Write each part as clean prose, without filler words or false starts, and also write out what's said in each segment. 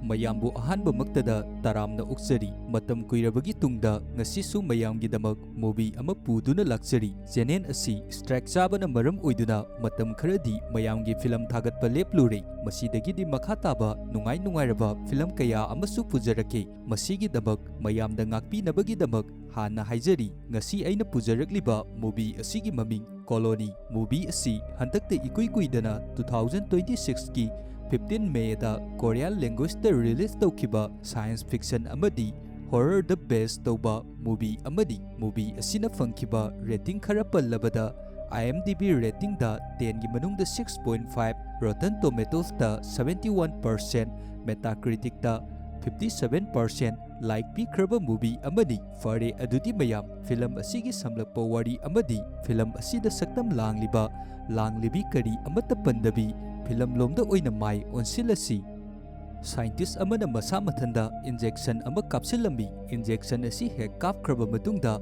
mayambu ahanba maktada taramna uksari matam kuirabagi tungda ngasisu mayamgidamak movie ama puduna laksari channel asi strike chabana maram oiduna matam kharadi mayamgi film thagatpa leplure masidagidi makhataba nungai nungairaba film kaya amasu pujarake masigi dabak mayamda ngakpi nabagi dabak hana haijari ngasi aina pujarakliba movie asigi maming colony movie asi hantakte ikui kuidana 2026 ki 15 May da Korean language da release taukiba science fiction amadi horror da best tauba movie amadi movie asina fangkiba rating khara pallabada IMDb rating da 10 gi manungda 6.5 Rotten Tomatoes da 71% Metacritic da 57% like pikraba movie amadi fare adudi mayam film asigi samlakpa wari amadi film asida saktam langlibi kari amata pandabi film lomda oina mai onsilasi scientist amana masa mathanda injection ama kapsilambi injection asi hek kapkraba matungda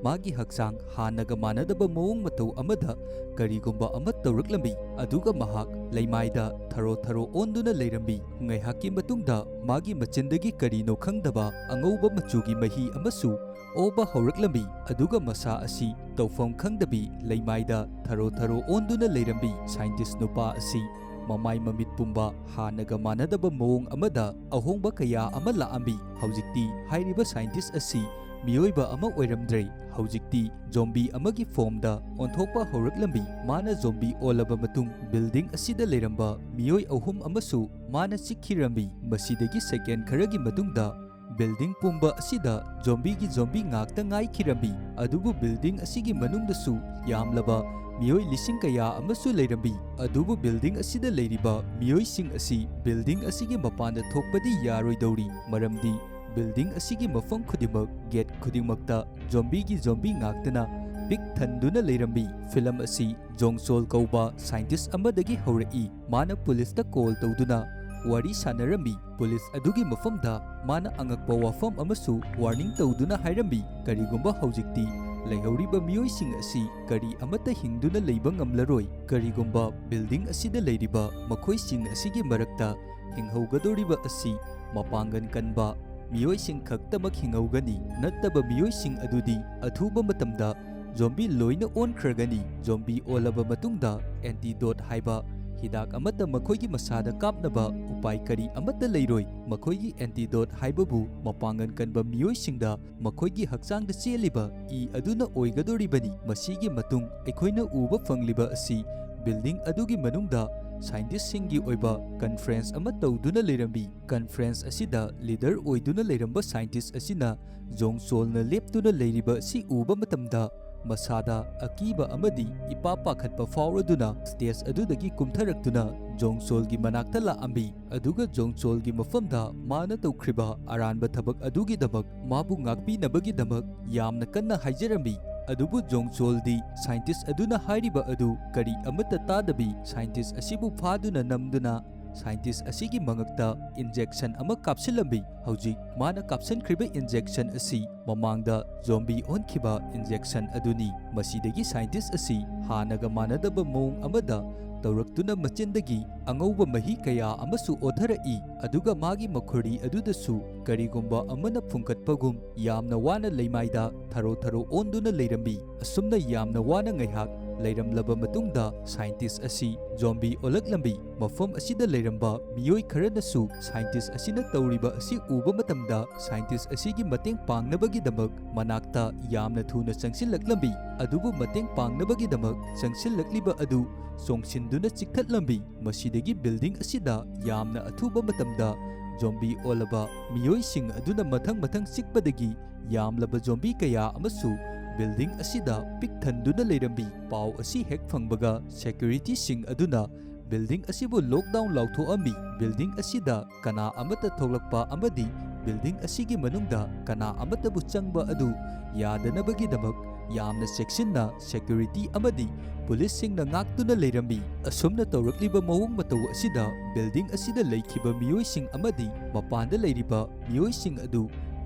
magi haksang hanaga manadaba mawong matau amada karigumba ama tawraklambi aduga mahak leimaida tharo onduna leirambi ngaihaki matungda magi machindagi karino khangdaba angauba machugi mahi amasu oba hauraklambi aduga masa asi tawfam khangdabi leimaida tharo onduna leirambi scientist nupa asi mamai mamit pumba hanaga manadaba mawong amada ahongba kaya ama laambi haujikti hairiba scientist asi miyoiba ama oiramdre haujikti zombie amagi formda onthokpa hauraklambi mana zombie olaba matung building asida leiramba miyoi ahum amasu mana sikhirambi masidagi second kharagi matungda building pumba asida zombie ngakta ngai khirambi adubu building asigi manungdasu yamlaba miyoi lising kaya amasu leirambi adubu building asida leiriba miyoi sing asi building asigi mapanda thokpadi yaroidori maramdi building asigi mafam khudimak gate khudimakta zombie ngaktana pik thanduna leirambi film asi jongsol kauba scientist amadagi haurai mana police ta call tawduna wari sanarambi police adugi mafamda mana angakpa wafam amasu warning tawduna hairambi karigumba haujikti leihoriba miyoising asi kari amata hingduna leiba ngamlaroi karigumba building asida leiriba makhoising asigi marakta hinghaugadoriba asi mapangan kanba miyoising khaktamak hingaugani nattaba miyoising adudi athuba matamda zombie loina onkragani zombie olaba matungda antidote haiba hidak amata makhoigi masada kapnaba upai kari amata leiroi makhoigi antidote haibabu mapangan kanba miyoisingda makhoigi hakchangda cheliba I aduna oigadoribani masigi matung ekhoina uba fangliba asi building adugi manungda scientist singi oiba conference ama tawduna leirambi conference asida leader oiduna leiramba scientist asina jongsolna leptuna leiriba si uba matamda masada akiba amadi ipapa khatpa fauraduna stage adudagi kumtharaktuna jongsolgi manakta laambi aduga jongsolgi mafamda mana tawkhriba aranba thabak adugi dabak mabu ngakpi nabagi dabak yamna kanna haijarambi adubu jongsoldi scientist aduna hairiba adu kari amata tadabi scientist asibu phaduna namduna scientist asigi mangakta injection ama kapsilambi haujik mana kapsan khriba injection asi mamangda zombie onkhiba injection aduni masidagi scientist asi hanaga manadaba mong amada tawraktuna machindagi angauba mahi kaya amasu odharai aduga magi makhuri adudasu karigumba amana phungkatpagum yamna wana leimaida tharo onduna leirambi asumna yamna wana ngaihak leiramlaba matungda scientist asi zombie olaklambi mafam asida leiramba miyoi kharanasu scientist asina tawriba asi uba matamda scientist asigi mateng pangnabagi damak manakta yamna thuna changsilaklambi adubu mateng pangnabagi damak changsilakliba adu songsinduna chikthatlambi masidagi building asida yamna athuba matamda zombie olaba miyoising aduna mathang chikpadagi yamlaba zombie kaya amasu building asida pik thanduna leirambi pau asi hek phangbaga security sing aduna building asibu lockdown lauthoami building asida kana amata tholakpa amadi building asigi manungda kana amata bu changba adu yadanabagi damak yamna sectionna security amadi police singna ngaktuna leirambi asumna tawrakliba mawong matau asida building asida leikhiba miyoising amadi mapanda leiriba miyoising adu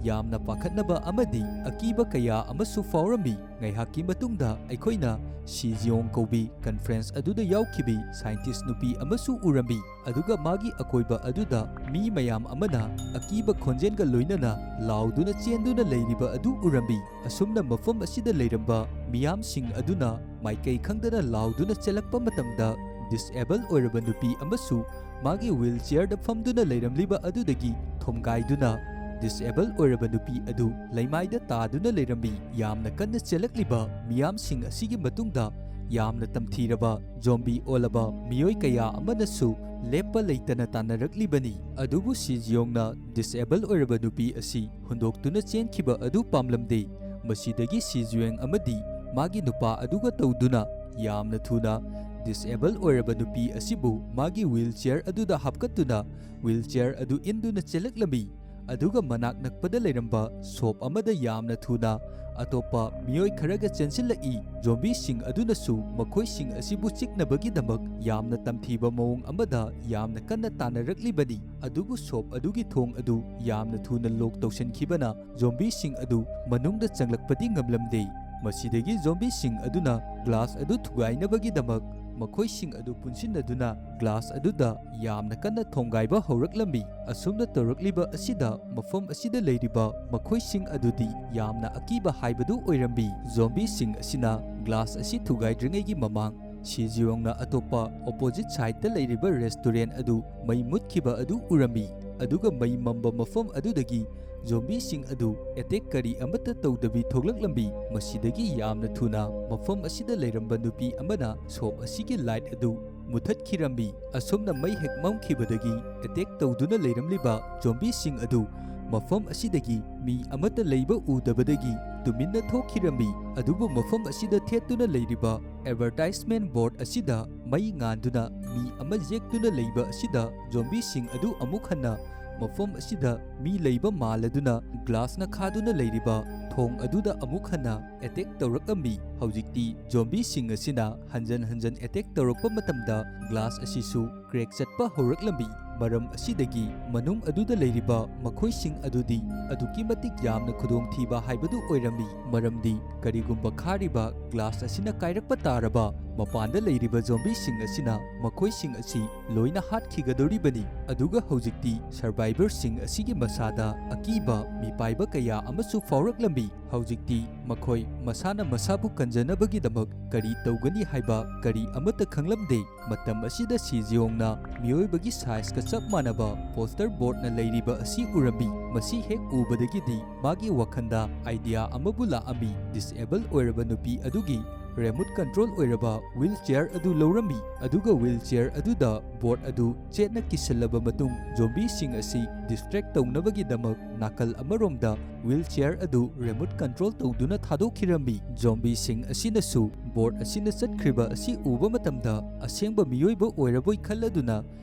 ꯌꯥꯝꯅ ꯄꯥꯈꯠꯅꯕ ꯑꯃꯗꯤ ꯑꯀꯤꯕ ꯀꯌꯥ ꯑꯃꯁꯨ ꯐꯥꯎꯔꯝꯃꯤ꯫ ꯉꯥꯏꯍꯥꯛꯀꯤ ꯃꯇꯨꯡꯗ ꯑꯩꯈꯣꯏꯅ ꯁꯤ ꯖꯤꯌꯣꯡ ꯀꯧꯕꯤ conference ꯑꯗꯨꯗ ꯌꯥꯎꯈꯤꯕꯤ ꯁꯥꯏꯟꯇꯤꯁ ꯅꯨꯄꯤ ꯑꯃꯁꯨ ꯎꯔꯝꯃꯤ꯫ ꯑꯗꯨꯒ ꯃꯥꯒꯤ ꯑꯀꯣꯏꯕ ꯑꯗꯨꯗ ꯃꯤ ꯃꯌꯥꯝ ꯑꯃꯅ ꯑꯀꯤꯕ ꯈꯣꯟꯖꯦꯜꯒ ꯂꯣꯏꯅꯅ ꯂꯥꯎꯗꯨꯅ ꯆꯦꯟꯗꯨꯅ ꯂꯩꯔꯤꯕ ꯑꯗꯨ ꯎꯔꯝꯃꯤ꯫ ꯑꯁꯨꯝꯅ ꯃꯐꯝ ꯑꯁꯤꯗ ꯂꯩꯔꯝꯕ ꯃꯤꯌꯥꯝꯁꯤꯡ ꯑꯗꯨꯅ ꯃꯥꯏꯀꯩ ꯈꯪꯗꯅ ꯂꯥꯎꯗꯨꯅ ꯆꯦꯜꯂꯛꯄ ꯃꯇꯝꯗ ꯗꯤꯁꯑꯦꯕꯜ ꯑꯣꯏꯔꯕ ꯅꯨꯄꯤ ꯑꯃꯁꯨ ꯃꯥꯒꯤ ꯋꯤꯜ ꯆꯤꯌꯔꯗ ꯐꯝꯗꯨꯅ ꯂꯩꯔꯝꯂꯤꯕ ꯑꯗꯨꯗꯒꯤ ꯊꯣꯝꯒꯥꯏꯗꯨꯅ ꯗꯤꯁꯑꯦꯕꯜ ꯑꯣꯏꯔꯕ ꯅꯨꯄꯤ ꯑꯗꯨ ꯂꯩꯃꯥꯏꯗ ꯇꯥꯗꯨꯅ ꯂꯩꯔꯝꯃꯤ꯫ ꯌꯥꯝꯅ ꯀꯟꯅ ꯆꯦꯜꯂꯛꯂꯤꯕ ꯃꯤꯌꯥꯝꯁꯤꯡ ꯑꯁꯤꯒꯤ ꯃꯇꯨꯡꯗ ꯌꯥꯝꯅ ꯇꯝꯊꯤꯔꯕ ꯖꯣꯝꯕꯤ ꯑꯣꯜꯂꯕ ꯃꯤꯑꯣꯏ ꯀꯌꯥ ꯑꯃꯅꯁꯨ ꯂꯦꯞꯄ ꯂꯩꯇꯅ ꯇꯥꯟꯅꯔꯛꯂꯤꯕꯅꯤ꯫ ꯑꯗꯨꯕꯨ ꯁꯤ ꯖꯤꯌꯣꯡꯅ ꯗꯤꯁꯑꯦꯕꯜ ꯑꯣꯏꯔꯕ ꯅꯨꯄꯤ ꯑꯁꯤ ꯍꯨꯟꯗꯣꯛꯇꯨꯅ ꯆꯦꯟꯈꯤꯕ ꯑꯗꯨ ꯄꯥꯝꯂꯝꯗꯦ꯫ ꯃꯁꯤꯗꯒꯤ ꯁꯤ ꯖꯤꯌꯣꯡ ꯑꯃꯗꯤ ꯃꯥꯒꯤ ꯅꯨꯄꯥ ꯑꯗꯨꯒ ꯇꯧꯗꯨꯅ ꯌꯥꯝꯅ ꯊꯨꯅ ꯗꯤꯁꯑꯦꯕꯜ ꯑꯣꯏꯔꯕ ꯅꯨꯄꯤ ꯑꯁꯤꯕꯨ ꯃꯥꯒꯤ ꯋꯤꯜ ꯆꯤꯌꯔ ꯑꯗꯨꯗ ꯍꯥꯞꯀꯠꯇꯨꯅ ꯋꯤꯜ ꯆꯤꯌꯔ ꯑꯗꯨ ꯏꯟꯗꯨꯅ ꯆꯦꯜꯂꯛꯂꯝꯃꯤ꯫ ꯑꯗꯨꯒ ꯃꯅꯥꯛ ꯅꯛꯄꯗ ꯂꯩꯔꯝꯕ ꯁꯣꯞ ꯑꯃꯗ ꯌꯥꯝꯅ ꯊꯨꯅ ꯑꯇꯣꯞꯄ ꯃꯤꯑꯣꯏ ꯈꯔꯒ ꯆꯦꯟꯁꯤꯜꯂꯛꯏ꯫ ꯖꯣꯝꯕꯤꯁꯤꯡ ꯑꯗꯨꯅꯁꯨ ꯃꯈꯣꯏꯁꯤꯡ ꯑꯁꯤꯕꯨ ꯆꯤꯛꯅꯕꯒꯤꯗꯃꯛ ꯌꯥꯝꯅ ꯇꯝꯊꯤꯕ ꯃꯑꯣꯡ ꯑꯃꯗ ꯌꯥꯝꯅ ꯀꯟꯅ ꯇꯥꯟꯅꯔꯛꯂꯤꯕꯅꯤ꯫ ꯑꯗꯨꯕꯨ ꯁꯣꯞ ꯑꯗꯨꯒꯤ ꯊꯣꯡ ꯑꯗꯨ ꯌꯥꯝꯅ ꯊꯨꯅ ꯂꯣꯛ ꯇꯧꯁꯤꯟꯈꯤꯕꯅ ꯖꯣꯝꯕꯤꯁꯤꯡ ꯑꯗꯨ ꯃꯅꯨꯡꯗ ꯆꯪꯂꯛꯄꯗꯤ ꯉꯝꯂꯝꯗꯦ꯫ ꯃꯁꯤꯗꯒꯤ ꯖꯣꯝꯕꯤꯁꯤꯡ ꯑꯗꯨꯅ ꯒ꯭ꯂꯥꯁ ꯑꯗꯨ ꯊꯨꯒꯥꯏꯅꯕꯒꯤꯗꯃꯛ ꯃꯈꯣꯏꯁꯤꯡ ꯑꯗꯨ ꯄꯨꯟꯁꯤꯟꯅꯗꯨꯅ ꯒ꯭ꯂꯥꯁ ꯑꯗꯨꯗ ꯌꯥꯝꯅ ꯀꯟꯅ ꯊꯣꯝꯒꯥꯏꯕ ꯍꯧꯔꯛꯂꯝꯃꯤ꯫ ꯑꯁꯨꯝꯅ ꯇꯧꯔꯛꯂꯤꯕ ꯑꯁꯤꯗ ꯃꯐꯝ ꯑꯁꯤꯗ ꯂꯩꯔꯤꯕ ꯃꯈꯣꯏꯁꯤꯡ ꯑꯗꯨꯗꯤ ꯌꯥꯝꯅ ꯑꯀꯤꯕ ꯍꯥꯏꯕꯗꯨ ꯑꯣꯏꯔꯝꯃꯤ꯫ ꯖꯣꯝꯕꯤꯁꯤꯡ ꯑꯁꯤꯅ ꯒ꯭ꯂꯥꯁ ꯑꯁꯤ ꯊꯨꯒꯥꯏꯗ꯭ꯔꯤꯉꯩꯒꯤ ꯃꯃꯥꯡ ꯁꯤ ꯖꯤꯌꯣꯡꯅ ꯑꯇꯣꯞꯄ ꯑꯣꯄꯣꯖꯤꯠ ꯁꯥꯏꯗꯇ ꯂꯩꯔꯤꯕ ꯔꯦꯁꯇꯨꯔꯦꯟꯠ ꯑꯗꯨ ꯃꯩ ꯃꯨꯠꯈꯤꯕ ꯑꯗꯨ ꯎꯔꯝꯃꯤ꯫ ꯑꯗꯨꯒ ꯃꯩ ꯃꯝꯕ ꯃꯐꯝ ꯑꯗꯨꯗꯒꯤ ꯖꯣꯝꯕꯤꯁꯤꯡ ꯑꯗꯨ ꯑꯦꯇꯦꯛ ꯀꯔꯤ ꯑꯃꯠꯇ ꯇꯧꯗꯕꯤ ꯊꯣꯛꯂꯛꯂꯝꯃꯤ꯫ ꯃꯁꯤꯗꯒꯤ ꯌꯥꯝꯅ ꯊꯨꯅ ꯃꯐꯝ ꯑꯁꯤꯗ ꯂꯩꯔꯝꯕ ꯅꯨꯄꯤ ꯑꯃꯅ ꯁꯣꯞ ꯑꯁꯤꯒꯤ ꯂꯥꯏꯠ ꯑꯗꯨ ꯃꯨꯊꯠꯈꯤꯔꯝꯃꯤ꯫ ꯑꯁꯨꯝꯅ ꯃꯩ ꯍꯦꯛ ꯃꯝꯈꯤꯕꯗꯒꯤ ꯑꯦꯇꯦꯛ ꯇꯧꯗꯨꯅ ꯂꯩꯔꯝꯂꯤꯕ ꯖꯣꯝꯕꯤꯁꯤꯡ ꯑꯗꯨ ꯃꯐꯝ ꯑꯁꯤꯗꯒꯤ ꯃꯤ ꯑꯃꯠꯇ ꯂꯩꯕ ꯎꯗꯕꯗꯒꯤ ꯇꯨꯃꯤꯟꯅ ꯊꯣꯛꯈꯤꯔꯝꯃꯤ꯫ ꯑꯗꯨꯕꯨ ꯃꯐꯝ ꯑꯁꯤꯗ ꯊꯦꯠꯇꯨꯅ ꯂꯩꯔꯤꯕ ꯑꯦꯗꯚꯔꯇꯥꯏꯖꯃꯦꯟꯠ ꯕꯣꯔꯗ ꯑꯁꯤꯗ ꯃꯩ ꯉꯥꯟꯗꯨꯅ ꯃꯤ ꯑꯃ ꯌꯦꯛꯇꯨꯅ ꯂꯩꯕ ꯑꯁꯤꯗ ꯖꯣꯝꯕꯤꯁꯤꯡ ꯑꯗꯨ ꯑꯃꯨꯛ ꯍꯟꯅ ꯃꯐꯝ ꯑꯁꯤꯗ ꯃꯤ ꯂꯩꯕ ꯃꯥꯜꯂꯗꯨꯅ ꯒ꯭ꯂꯥꯁꯅ ꯈꯥꯗꯨꯅ ꯂꯩꯔꯤꯕ ꯊꯣꯡ ꯑꯗꯨꯗ ꯑꯃꯨꯛ ꯍꯟꯅ ꯑꯦꯇꯦꯛ ꯇꯧꯔꯛꯂꯝꯃꯤ꯫ ꯍꯧꯖꯤꯛꯇꯤ ꯖꯣꯝꯕꯤꯁꯤꯡ ꯑꯁꯤꯅ ꯍꯟꯖꯟ ꯍꯟꯖꯟ ꯑꯦꯇꯦꯛ ꯇꯧꯔꯛꯄ ꯃꯇꯝꯗ ꯒ꯭ꯂꯥꯁ ꯑꯁꯤꯁꯨ ꯀ꯭ꯔꯦꯛ ꯆꯠꯄ ꯍꯧꯔꯛꯂꯝꯃꯤ꯫ ꯃꯔꯝ ꯑꯁꯤꯗꯒꯤ ꯃꯅꯨꯡ ꯑꯗꯨꯗ ꯂꯩꯔꯤꯕ ꯃꯈꯣꯏꯁꯤꯡ ꯑꯗꯨꯗꯤ ꯑꯗꯨꯛꯀꯤ ꯃꯇꯤꯛ ꯌꯥꯝꯅ ꯈꯨꯗꯣꯡꯊꯤꯕ ꯍꯥꯏꯕꯗꯨ ꯑꯣꯏꯔꯝꯃꯤ꯫ ꯃꯔꯝꯗꯤ ꯀꯔꯤꯒꯨꯝꯕ ꯈꯥꯔꯤꯕ ꯒ꯭ꯂꯥꯁ ꯑꯁꯤꯅ ꯀꯥꯏꯔꯛꯄ ꯇꯥꯔꯕ ꯃꯄꯥꯟꯗ ꯂꯩꯔꯤꯕ ꯖꯣꯝꯕꯤꯁꯤꯡ ꯑꯁꯤꯅ ꯃꯈꯣꯏꯁꯤꯡ ꯑꯁꯤ ꯂꯣꯏꯅ ꯍꯥꯠꯈꯤꯒꯗꯧꯔꯤꯕꯅꯤ꯫ ꯑꯗꯨꯒ ꯍꯧꯖꯤꯛꯇꯤ ꯁꯔꯚꯥꯏꯚꯔꯁꯤꯡ ꯑꯁꯤꯒꯤ ꯃꯁꯥꯗ ꯑꯀꯤꯕ ꯃꯤꯄꯥꯏꯕ ꯀꯌꯥ ꯑꯃꯁꯨ ꯐꯥꯎꯔꯛꯂꯝꯃꯤ꯫ ꯍꯧꯖꯤꯛꯇꯤ ꯃꯈꯣꯏ ꯃꯁꯥꯅ ꯃꯁꯥꯕꯨ ꯀꯟꯖꯅꯕꯒꯤꯗꯃꯛ ꯀꯔꯤ ꯇꯧꯒꯅꯤ ꯍꯥꯏꯕ ꯀꯔꯤ ꯑꯃꯠꯇ ꯈꯪꯂꯝꯗꯦ꯫ ꯃꯇꯝ ꯑꯁꯤꯗ ꯁꯤ ꯖꯤꯌꯣꯡꯅ ꯃꯤꯑꯣꯏꯕꯒꯤ ꯁꯥꯏꯖꯀ ꯆꯞ ꯃꯥꯟꯅꯕ ꯄꯣꯁꯇꯔ ꯕꯣꯔꯗꯅ ꯂꯩꯔꯤꯕ ꯑꯁꯤ ꯎꯔꯝꯃꯤ꯫ ꯃꯁꯤ ꯍꯦꯛ ꯎꯕꯗꯒꯤꯗꯤ ꯃꯥꯒꯤ ꯋꯥꯈꯜꯗ ꯑꯥꯏꯗꯤꯌꯥ ꯑꯃꯕꯨ ꯂꯥꯛꯑꯝꯃꯤ꯫ ꯗꯤꯁꯑꯦꯕꯜ ꯑꯣꯏꯔꯕ ꯅꯨꯄꯤ ꯑꯗꯨꯒꯤ ꯔꯤꯃꯣꯠ ꯀꯟꯇ꯭ꯔꯣꯜ ꯑꯣꯏꯔꯕ ꯋꯤꯜ ꯆꯤꯌꯔ ꯑꯗꯨ ꯂꯧꯔꯝꯃꯤ꯫ ꯑꯗꯨꯒ ꯋꯤꯜ ꯆꯤꯌꯔ ꯑꯗꯨꯗ ꯕꯣꯔꯗ ꯑꯗꯨ ꯆꯦꯠꯅ ꯀꯤꯁꯜꯂꯕ ꯃꯇꯨꯡ ꯖꯣꯝꯕꯤꯁꯤꯡ ꯑꯁꯤ ꯗꯤꯁꯇ꯭ꯔꯦꯛ ꯇꯧꯅꯕꯒꯤꯗꯃꯛ ꯅꯥꯀꯜ ꯑꯃꯔꯣꯝꯗ ꯋꯤꯜ ꯆꯤꯌꯔ ꯑꯗꯨ ꯔꯤꯃꯣꯠ ꯀꯟꯇ꯭ꯔꯣल ꯇꯧꯗꯨꯅ ꯊꯥꯗꯣꯛꯈꯤꯔꯝꯃꯤ꯫ ꯖꯣꯝꯕꯤꯁꯤꯡ ꯑꯁꯤꯅꯁꯨ ꯕꯣꯔꯗ ꯑꯁꯤꯅ ꯆꯠꯈ꯭ꯔꯤꯕ ꯑꯁꯤ ꯎꯕ ꯃꯇꯝꯗ ꯑꯁꯦꯡꯕ ꯃꯤꯑꯣꯏꯕ ꯑꯣꯏꯔꯕꯣꯏ ꯈꯜꯂꯗꯨꯅ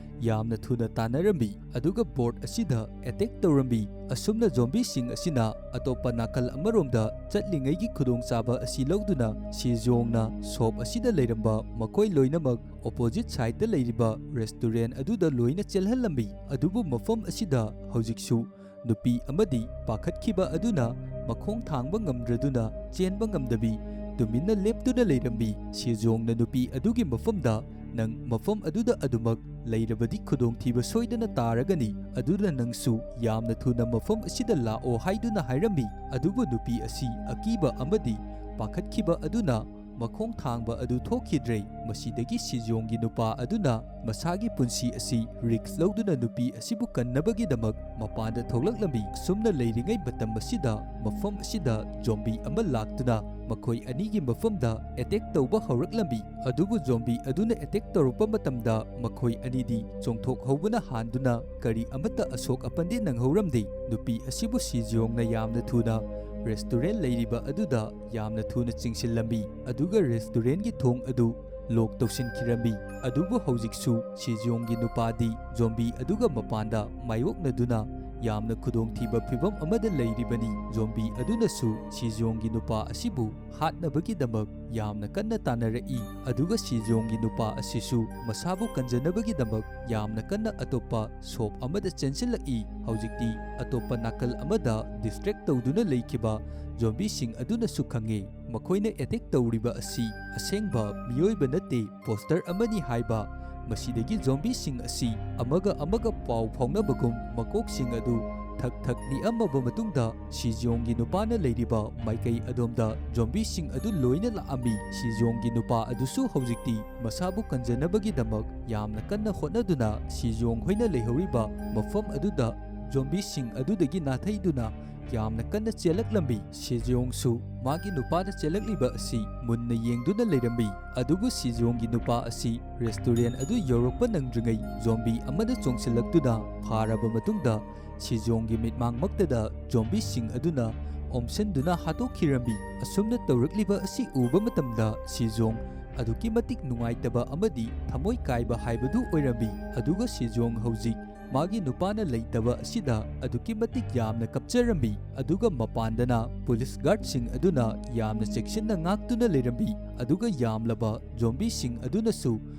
ꯌꯥꯝꯅ ꯊꯨꯅ ꯇꯥꯟꯅꯔꯝꯃꯤ꯫ ꯑꯗꯨꯒ ꯕꯣꯔꯗ ꯑꯁꯤꯗ ꯑꯦꯇꯦꯛ ꯇꯧꯔꯝꯃꯤ꯫ ꯑꯁꯨꯝꯅ ꯖꯣꯝꯕꯤꯁꯤꯡ ꯑꯁꯤꯅ ꯑꯇꯣꯞꯄ ꯅꯥꯀꯜ ꯑꯃꯔꯣꯝꯗ ꯆꯠꯂꯤꯉꯩꯒꯤ ꯈꯨꯗꯣꯡꯆꯥꯕ ꯑꯁꯤ ꯂꯧꯗꯨꯅ ꯁꯤ ꯖꯤꯌꯣꯡꯅ ꯁꯣꯞ ꯑꯁꯤꯗ ꯂꯩꯔꯝꯕ ꯃꯈꯣꯏ ꯂꯣꯏꯅꯃꯛ ꯑꯣꯄꯣꯖꯤꯠ ꯁꯥꯏꯗꯇ ꯂꯩꯔꯤꯕ ꯔꯦꯁꯇꯨꯔꯦꯟꯠ ꯑꯗꯨꯗ ꯂꯣꯏꯅ ꯆꯦꯜꯍꯜꯂꯝꯃꯤ꯫ ꯑꯗꯨꯕꯨ ꯃꯐꯝ ꯑꯁꯤꯗ ꯍꯧꯖꯤꯛꯁꯨ ꯅꯨꯄꯤ ꯑꯃꯗꯤ ꯄꯥꯈꯠꯈꯤꯕ ꯑꯗꯨꯅ ꯃꯈꯣꯡ ꯊꯥꯡꯕ ꯉꯝꯗ꯭ꯔꯗꯨꯅ ꯆꯦꯟꯕ ꯉꯝꯗꯕꯤ ꯇꯨꯃꯤꯟꯅ ꯂꯦꯞꯇꯨꯅ ꯂꯩꯔꯝꯃꯤ꯫ ꯁꯤ ꯖꯤꯌꯣꯡꯅ ꯅꯨꯄꯤ ꯑꯗꯨꯒꯤ ꯃꯐꯝꯗ ꯅꯪ ꯃꯐꯝ ꯑꯗꯨꯗ ꯑꯗꯨꯃꯛ ꯂꯩꯔꯕꯗꯤ ꯈꯨꯗꯣꯡꯊꯤꯕ ꯁꯣꯏꯗꯅ ꯇꯥꯔꯒꯅꯤ꯫ ꯑꯗꯨꯅ ꯅꯪꯁꯨ ꯌꯥꯝꯅ ꯊꯨꯅ ꯃꯐꯝ ꯑꯁꯤꯗ ꯂꯥꯛꯑꯣ ꯍꯥꯏꯗꯨꯅ ꯍꯥꯏꯔꯝꯃꯤ꯫ ꯑꯗꯨꯕꯨ ꯅꯨꯄꯤ ꯑꯁꯤ ꯑꯀꯤꯕ ꯑꯃꯗꯤ ꯄꯥꯈꯠꯈꯤꯕ ꯑꯗꯨꯅ ꯃꯈꯣꯡ ꯊꯥꯡꯕ ꯑꯗꯨ ꯊꯣꯛꯈꯤꯗ꯭ꯔꯦ꯫ ꯃꯁꯤꯗꯒꯤ ꯁꯤ ꯖꯤꯌꯣꯡꯒꯤ ꯅꯨꯄꯥ ꯑꯗꯨꯅ ꯃꯁꯥꯒꯤ ꯄꯨꯟꯁꯤ ꯑꯁꯤ ꯔꯤꯛꯁ ꯂꯧꯗꯨꯅ ꯅꯨꯄꯤ ꯑꯁꯤꯕꯨ ꯀꯟꯅꯕꯒꯤꯗꯃꯛ ꯃꯄꯥꯟꯗ ꯊꯣꯛꯂꯛꯂꯝꯃꯤ꯫ ꯁꯨꯝꯅ ꯂꯩꯔꯤꯉꯩ ꯃꯇꯝ ꯑꯁꯤꯗ ꯃꯐꯝ ꯑꯁꯤꯗ ꯖꯣꯝꯕꯤ ꯑꯃ ꯂꯥꯛꯇꯨꯅ ꯃꯈꯣꯏ ꯑꯅꯤꯒꯤ ꯃꯐꯝꯗ ꯑꯦꯇꯦꯛ ꯇꯧꯕ ꯍꯧꯔꯛꯂꯝꯃꯤ꯫ ꯑꯗꯨꯕꯨ ꯖꯣꯝꯕꯤ ꯑꯗꯨꯅ ꯑꯦꯇꯦꯛ ꯇꯧꯔꯛꯄ ꯃꯇꯝꯗ ꯃꯈꯣꯏ ꯑꯅꯤꯗꯤ ꯆꯣꯡꯊꯣꯛꯍꯧꯕꯅ ꯍꯥꯟꯗꯨꯅ ꯀꯔꯤ ꯑꯃꯠꯇ ꯑꯁꯣꯛ ꯑꯄꯟꯗꯤ ꯅꯪꯍꯧꯔꯝꯗꯦ꯫ ꯅꯨꯄꯤ ꯑꯁꯤꯕꯨ ꯁꯤ ꯖꯤꯌꯣꯡꯅ ꯌꯥꯝꯅ ꯊꯨꯅ ꯔꯦꯁꯇꯨꯔꯦꯟꯠ ꯂꯩꯔꯤꯕ ꯑꯗꯨꯗ ꯌꯥꯝꯅ ꯊꯨꯅ ꯆꯤꯡꯁꯤꯜꯂꯝꯃꯤ꯫ ꯑꯗꯨꯒ ꯔꯦꯁꯇꯨꯔꯦꯟꯠꯒꯤ ꯊꯣꯡ ꯑꯗꯨ ꯂꯣꯛ ꯇꯧꯁꯤꯟꯈꯤꯔꯝꯃꯤ꯫ ꯑꯗꯨꯕꯨ ꯍꯧꯖꯤꯛꯁꯨ ꯁꯤ ꯖꯤꯌꯣꯡꯒꯤ ꯅꯨꯄꯥꯗꯤ ꯖꯣꯝꯕꯤ ꯑꯗꯨꯒ ꯃꯄꯥꯟꯗ ꯃꯥꯌꯣꯛꯅꯗꯨꯅ ꯌꯥꯝꯅ ꯈꯨꯗꯣꯡꯊꯤꯕ ꯐꯤꯚꯝ ꯑꯃꯗ ꯂꯩꯔꯤꯕꯅꯤ꯫ ꯖꯣꯝꯕꯤ ꯑꯗꯨꯅꯁꯨ ꯁꯤꯖꯣꯡꯒꯤ ꯅꯨꯄꯥ ꯑꯁꯤꯕꯨ ꯍꯥꯠꯅꯕꯒꯤꯗꯃꯛ ꯌꯥꯝꯅ ꯀꯟꯅ ꯇꯥꯟꯅꯔꯛꯏ, ꯑꯗꯨꯒ ꯁꯤꯖꯣꯡꯒꯤ ꯅꯨꯄꯥ ꯑꯁꯤꯁꯨ ꯃꯁꯥꯕꯨ ꯀꯟꯖꯅꯕꯒꯤꯗꯃꯛ ꯌꯥꯝꯅ ꯀꯟꯅ ꯑꯇꯣꯞꯄ ꯁꯣꯞ ꯑꯃꯗ ꯆꯦꯟꯁꯤꯜꯂꯛꯏ꯫ ꯍꯧꯖꯤꯛꯇꯤ ꯑꯇꯣꯞꯄ ꯅꯥꯀꯜ ꯑꯃꯗ ꯗꯤꯁꯇ꯭ꯔꯦꯛ ꯇꯧꯗꯨꯅ ꯂꯩꯈꯤꯕ ꯖꯣꯝꯕꯤꯁꯤꯡ ꯑꯗꯨꯅꯁꯨ ꯈꯪꯉꯦ ꯃꯈꯣꯏꯅ ꯑꯦꯇꯦꯛ ꯇꯧꯔꯤꯕ ꯑꯁꯤ ꯑꯁꯦꯡꯕ ꯃꯤꯑꯣꯏꯕ ꯅꯠꯇꯦ, ꯄꯣꯁꯇꯔ ꯑꯃꯅꯤ ꯍꯥꯏꯕ꯫ ꯃꯁꯤꯗꯒꯤ ꯖꯣꯝꯕꯤꯁꯤꯡ ꯑꯁꯤ ꯑꯃꯒ ꯑꯃꯒ ꯄꯥꯎ ꯐꯥꯎꯅꯕꯒꯨꯝ ꯃꯀꯣꯛꯁꯤꯡ ꯑꯗꯨ ꯊꯛ ꯊꯛ ꯅꯤꯛꯑꯝꯃꯕ ꯃꯇꯨꯡꯗ ꯁꯤꯖꯣꯡꯒꯤ ꯅꯨꯄꯥꯅ ꯂꯩꯔꯤꯕ ꯃꯥꯏꯀꯩ ꯑꯗꯣꯝꯗ ꯖꯣꯝꯕꯤꯁꯤꯡ ꯑꯗꯨ ꯂꯣꯏꯅ ꯂꯥꯛꯑꯝꯃꯤ꯫ ꯁꯤꯖꯣꯡꯒꯤ ꯅꯨꯄꯥ ꯑꯗꯨꯁꯨ ꯍꯧꯖꯤꯛꯇꯤ ꯃꯁꯥꯕꯨ ꯀꯟꯖꯅꯕꯒꯤꯗꯃꯛ ꯌꯥꯝꯅ ꯀꯟꯅ ꯍꯣꯠꯅꯗꯨꯅ ꯁꯤꯖꯣꯡ ꯍꯣꯏꯅ ꯂꯩꯍꯧꯔꯤꯕ ꯃꯐꯝ ꯑꯗꯨꯗ ꯖꯣꯝꯕꯤꯁꯤꯡ ꯑꯗꯨꯗꯒꯤ ꯅꯥꯊꯩꯗꯨꯅ ꯌꯥꯝꯅ ꯀꯟꯅ ꯆꯦꯜꯂꯛꯂꯝꯃꯤ꯫ ꯁꯤꯖꯣꯡꯁꯨ ꯃꯥꯒꯤ ꯅꯨꯄꯥꯗ ꯆꯦꯜꯂꯛꯂꯤꯕ ꯑꯁꯤ ꯃꯨꯟꯅ ꯌꯦꯡꯗꯨꯅ ꯂꯩꯔꯝꯃꯤ, ꯑꯗꯨꯕꯨ ꯁꯤꯖꯣꯡꯒꯤ ꯅꯨꯄꯥ ꯑꯁꯤ ꯔꯦꯁꯇꯨꯔꯦꯟꯠ ꯑꯗꯨ ꯌꯧꯔꯛꯄ ꯅꯪꯗ꯭ꯔꯤꯉꯩ ꯖꯣꯝꯕꯤ ꯑꯃꯅ ꯆꯣꯡꯁꯤꯜꯂꯛꯇꯨꯅ ꯐꯥꯔꯕ ꯃꯇꯨꯡꯗ ꯁꯤꯖꯣꯡꯒꯤ ꯃꯤꯠꯃꯥꯡꯃꯛꯇꯗ ꯖꯣꯝꯕꯤꯁꯤꯡ ꯑꯗꯨꯅ ꯑꯣꯝꯁꯤꯟꯗꯨꯅ ꯍꯥꯠꯇꯣꯛꯈꯤꯔꯝꯃꯤ꯫ ꯑꯁꯨꯝꯅ ꯇꯧꯔꯛꯂꯤꯕ ꯑꯁꯤ ꯎꯕ ꯃꯇꯝꯗ ꯁꯤꯖꯣꯡ ꯑꯗꯨꯛꯀꯤ ꯃꯇꯤꯛ ꯅꯨꯡꯉꯥꯏꯇꯕ ꯑꯃꯗꯤ ꯊꯃꯣꯏ ꯀꯥꯏꯕ ꯍꯥꯏꯕꯗු ꯑꯣꯏꯔꯝꯃꯤ, ꯑꯗꯨꯒ ꯁꯤꯖꯣꯡ ꯍꯧꯖꯤꯛ ꯃꯥꯒꯤ ꯅꯨꯄꯥꯅ ꯂꯩꯇꯕ ꯑꯁꯤꯗ ꯑꯗꯨꯛꯀꯤ ꯃꯇꯤꯛ ꯌꯥꯝꯅ ꯀꯞꯆꯔꯝꯃꯤ꯫ ꯑꯗꯨꯒ ꯃꯄꯥꯟꯗꯅ ꯄꯨꯂꯤꯁ ꯒꯥꯔꯗꯁꯤꯡ ꯑꯗꯨꯅ ꯌꯥꯝꯅ ꯆꯦꯛꯁꯤꯟꯅ ꯉꯥꯛꯇꯨꯅ ꯂꯩꯔꯝꯃꯤ, ꯑꯗꯨꯒ ꯌꯥꯝꯂꯕ ꯖꯣꯝꯕꯤꯁꯤꯡ ꯑꯗꯨꯅꯁꯨ